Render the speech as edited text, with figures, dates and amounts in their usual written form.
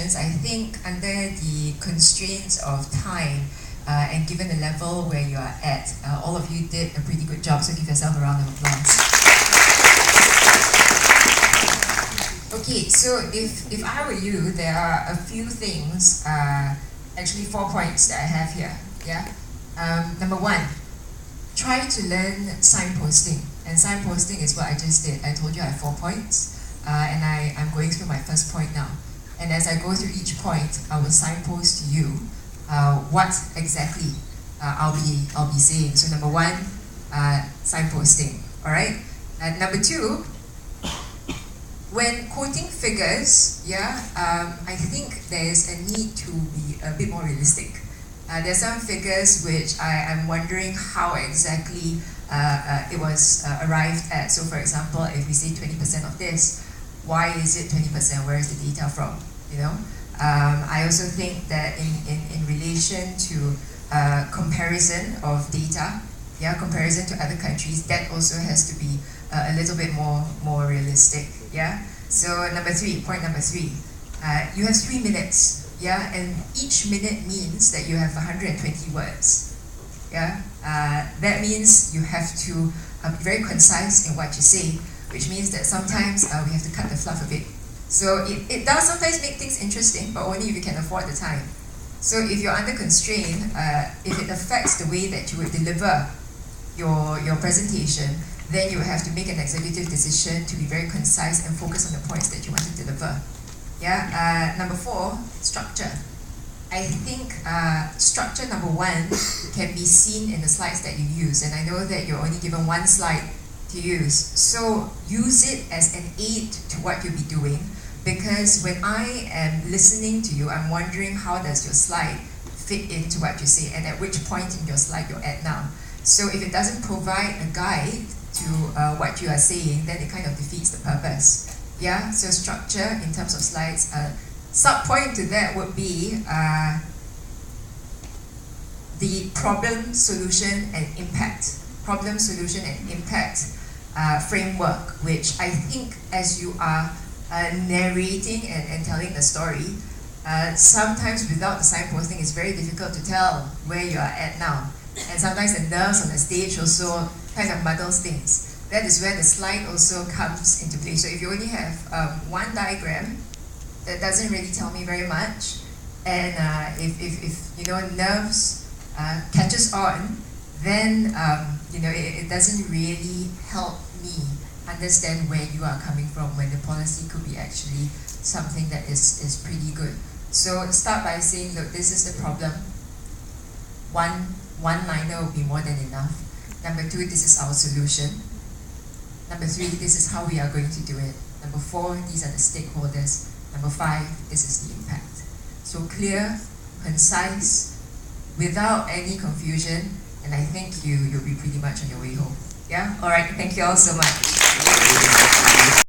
questions. I think under the constraints of time and given the level where you are at, all of you did a pretty good job, so give yourself a round of applause. Okay, so if I were you, there are a few things, actually 4 points that I have here. Yeah. Number one, try to learn signposting. And signposting is what I just did. I told you I have 4 points, and I'm going through my first point now. And as I go through each point, I will signpost to you what exactly I'll be saying. So number one, signposting. All right. Number two, when quoting figures, I think there is a need to be a bit more realistic. There are some figures which I'm wondering how exactly it was arrived at. So for example, if we say 20% of this, why is it 20%? Where is the data from? You know? I also think that in relation to comparison of data, comparison to other countries, that also has to be a little bit more realistic. Yeah. So point number three, you have 3 minutes. Yeah, and each minute means that you have 120 words. Yeah, that means you have to be very concise in what you say, which means that sometimes we have to cut the fluff a bit. So it does sometimes make things interesting, but only if you can afford the time. So if you're under constraint, if it affects the way that you would deliver your presentation, then you have to make an executive decision to be very concise and focus on the points that you want to deliver. Yeah. Number 4, structure. I think structure number 1 can be seen in the slides that you use, and I know that you're only given 1 slide to use. So use it as an aid to what you'll be doing, because when I am listening to you, I'm wondering how does your slide fit into what you say, and at which point in your slide you're at now. So if it doesn't provide a guide to what you are saying, then it kind of defeats the purpose. Yeah, so structure in terms of slides. Sub-point to that would be the problem, solution, and impact. Problem, solution, and impact framework, which I think as you are narrating and telling the story, sometimes without the signposting, it's very difficult to tell where you are at now. And sometimes the nerves on the stage also kind of muddles things. That is where the slide also comes into play. So if you only have 1 diagram, that doesn't really tell me very much. And if you know, nerves catches on, then it doesn't really help me understand where you are coming from, when the policy could be actually something that is pretty good. So start by saying, look, this is the problem. One-liner will be more than enough. Number 2, this is our solution. Number 3, this is how we are going to do it. Number 4, these are the stakeholders. Number 5, this is the impact. So clear, concise, without any confusion, and I think you'll be pretty much on your way home. Yeah? All right, thank you all so much.